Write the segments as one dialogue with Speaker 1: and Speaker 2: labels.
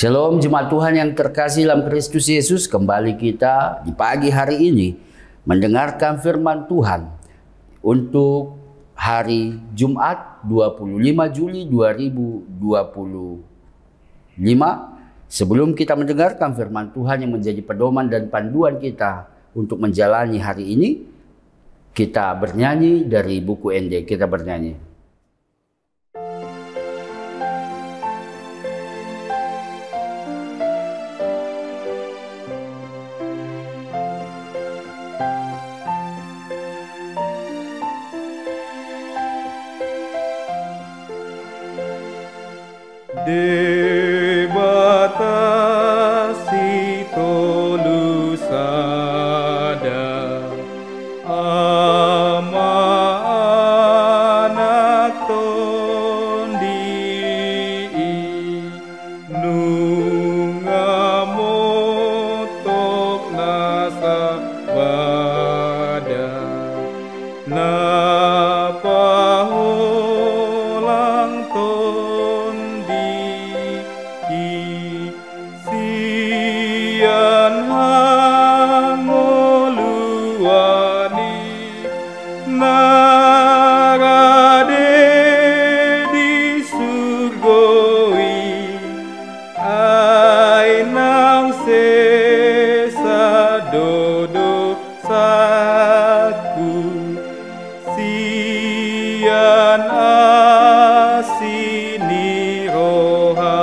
Speaker 1: Shalom jemaat Tuhan yang terkasih dalam Kristus Yesus, kembali kita di pagi hari ini mendengarkan firman Tuhan untuk hari Jumat 25 Juli 2025. Sebelum kita mendengarkan firman Tuhan yang menjadi pedoman dan panduan kita untuk menjalani hari ini, kita bernyanyi dari buku ND. Kita bernyanyi.
Speaker 2: Debatasi tolu sada ama anak tondi nungamotok nasa bada napaholang sian hangoluani narade di surgoi ai nang sesa dodo saku sian asini rohamu.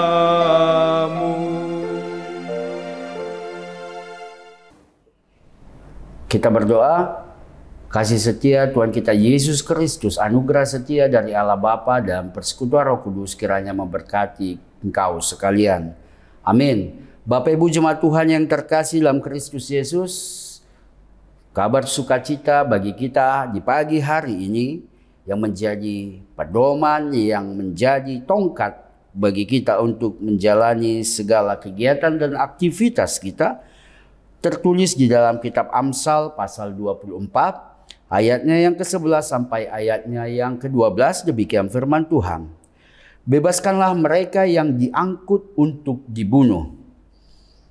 Speaker 1: Kita berdoa, kasih setia Tuhan kita Yesus Kristus, anugerah setia dari Allah Bapa dan persekutuan Roh Kudus kiranya memberkati engkau sekalian. Amin. Bapak Ibu jemaat Tuhan yang terkasih dalam Kristus Yesus, kabar sukacita bagi kita di pagi hari ini yang menjadi pedoman, yang menjadi tongkat bagi kita untuk menjalani segala kegiatan dan aktivitas kita, tertulis di dalam kitab Amsal pasal 24 ayatnya yang ke-11 sampai ayatnya yang ke-12. Demikian firman Tuhan. Bebaskanlah mereka yang diangkut untuk dibunuh.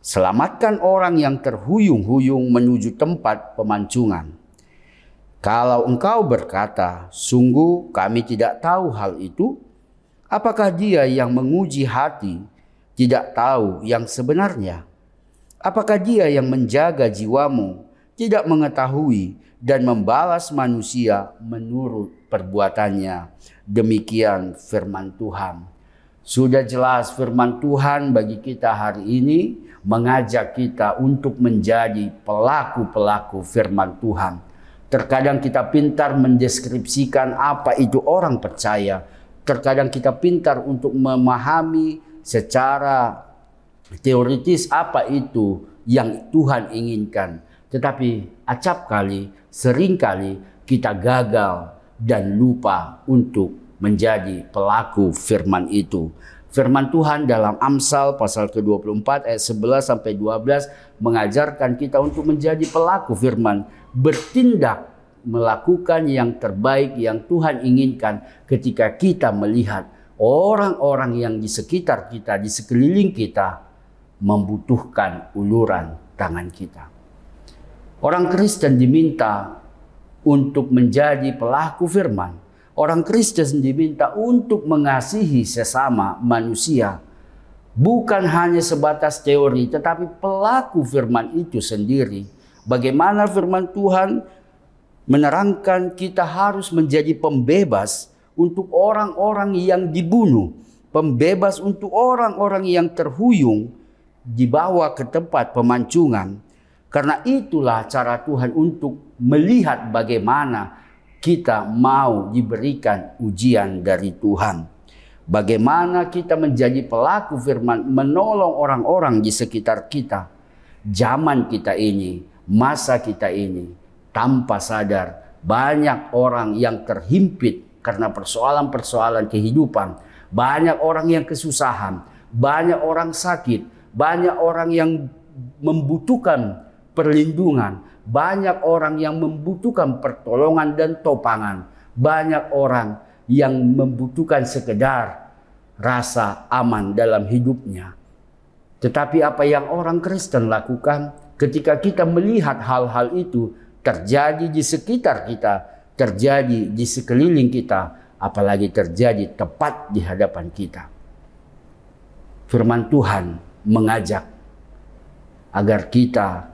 Speaker 1: Selamatkan orang yang terhuyung-huyung menuju tempat pemancingan. Kalau engkau berkata, sungguh kami tidak tahu hal itu, apakah dia yang menguji hati tidak tahu yang sebenarnya? Apakah dia yang menjaga jiwamu tidak mengetahui dan membalas manusia menurut perbuatannya? Demikian firman Tuhan. Sudah jelas firman Tuhan bagi kita hari ini mengajak kita untuk menjadi pelaku-pelaku firman Tuhan. Terkadang kita pintar mendeskripsikan apa itu orang percaya. Terkadang kita pintar untuk memahami secara teoritis apa itu yang Tuhan inginkan. Tetapi acap kali, seringkali kita gagal dan lupa untuk menjadi pelaku firman itu. Firman Tuhan dalam Amsal pasal ke-24 ayat 11 sampai 12 mengajarkan kita untuk menjadi pelaku firman, bertindak melakukan yang terbaik yang Tuhan inginkan ketika kita melihat orang-orang yang di sekitar kita, di sekeliling kita membutuhkan uluran tangan kita. Orang Kristen diminta untuk menjadi pelaku firman. Orang Kristen diminta untuk mengasihi sesama manusia. Bukan hanya sebatas teori, tetapi pelaku firman itu sendiri. Bagaimana firman Tuhan menerangkan kita harus menjadi pembebas untuk orang-orang yang dibunuh. Pembebas untuk orang-orang yang terhuyung dibawa ke tempat pemancingan. Karena itulah cara Tuhan untuk melihat bagaimana kita mau diberikan ujian dari Tuhan. Bagaimana kita menjadi pelaku firman, menolong orang-orang di sekitar kita. Zaman kita ini, masa kita ini, tanpa sadar banyak orang yang terhimpit karena persoalan-persoalan kehidupan. Banyak orang yang kesusahan, banyak orang sakit, banyak orang yang membutuhkan perlindungan, banyak orang yang membutuhkan pertolongan dan topangan, banyak orang yang membutuhkan sekedar rasa aman dalam hidupnya. Tetapi apa yang orang Kristen lakukan ketika kita melihat hal-hal itu terjadi di sekitar kita, terjadi di sekeliling kita, apalagi terjadi tepat di hadapan kita. Firman Tuhan mengajak agar kita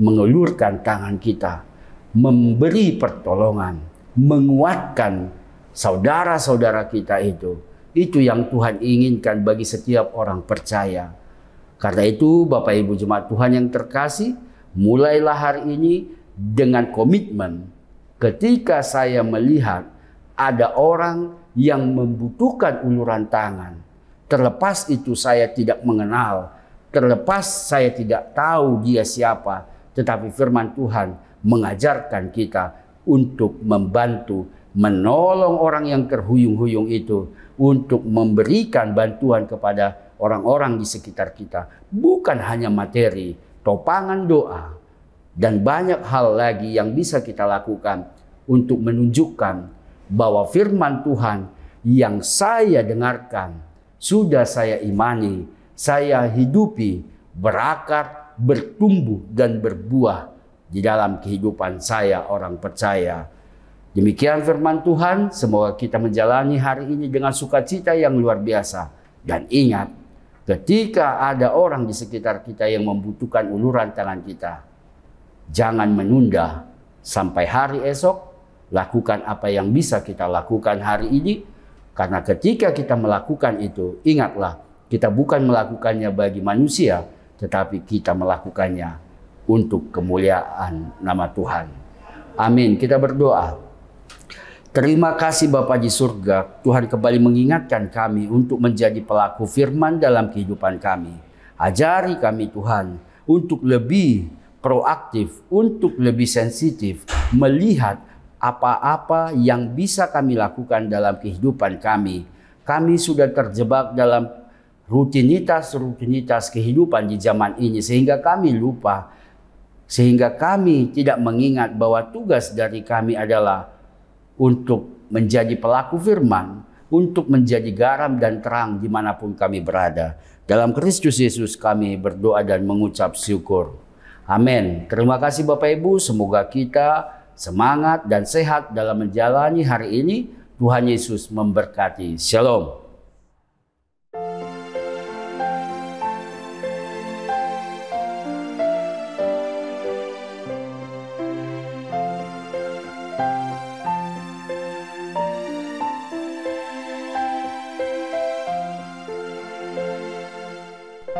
Speaker 1: mengulurkan tangan kita, memberi pertolongan, menguatkan saudara-saudara kita itu. Itu yang Tuhan inginkan bagi setiap orang percaya. Karena itu Bapak Ibu Jemaat Tuhan yang terkasih, mulailah hari ini dengan komitmen ketika saya melihat ada orang yang membutuhkan uluran tangan. Terlepas itu saya tidak mengenal, terlepas saya tidak tahu dia siapa, tetapi firman Tuhan mengajarkan kita untuk membantu, menolong orang yang terhuyung-huyung itu, untuk memberikan bantuan kepada orang-orang di sekitar kita. Bukan hanya materi, topangan doa, dan banyak hal lagi yang bisa kita lakukan untuk menunjukkan bahwa firman Tuhan yang saya dengarkan, sudah saya imani, saya hidupi, berakar, bertumbuh, dan berbuah di dalam kehidupan saya orang percaya. Demikian firman Tuhan, semoga kita menjalani hari ini dengan sukacita yang luar biasa. Dan ingat, ketika ada orang di sekitar kita yang membutuhkan uluran tangan kita, jangan menunda sampai hari esok, lakukan apa yang bisa kita lakukan hari ini. Karena ketika kita melakukan itu, ingatlah, kita bukan melakukannya bagi manusia, tetapi kita melakukannya untuk kemuliaan nama Tuhan. Amin. Kita berdoa. Terima kasih Bapa di surga, Tuhan kembali mengingatkan kami untuk menjadi pelaku firman dalam kehidupan kami. Ajari kami Tuhan untuk lebih proaktif, untuk lebih sensitif, melihat apa-apa yang bisa kami lakukan dalam kehidupan kami. Kami sudah terjebak dalam rutinitas kehidupan di zaman ini sehingga kami lupa, sehingga kami tidak mengingat bahwa tugas dari kami adalah untuk menjadi pelaku firman, untuk menjadi garam dan terang dimanapun kami berada. Dalam Kristus Yesus kami berdoa dan mengucap syukur. Amin. Terima kasih Bapak Ibu, semoga kita semangat dan sehat dalam menjalani hari ini. Tuhan Yesus memberkati. Shalom.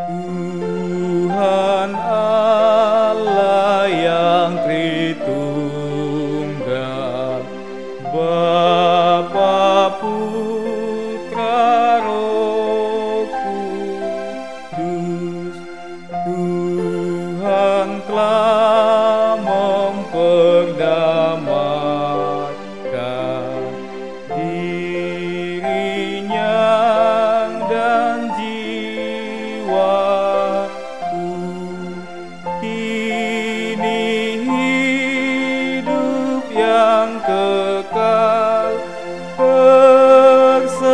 Speaker 2: Tuhan Allah yang Tritunggal, Bapa, Putra, Roh Kudus. Tuhan telah memperdamaikan dirinya dan jiwaku. Kini hidup yang kekal bersedia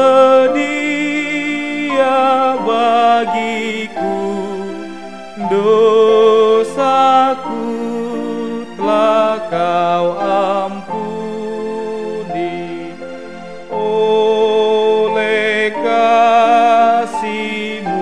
Speaker 2: bagiku. Dosaku telah Kau ampuni oleh kasih-Mu.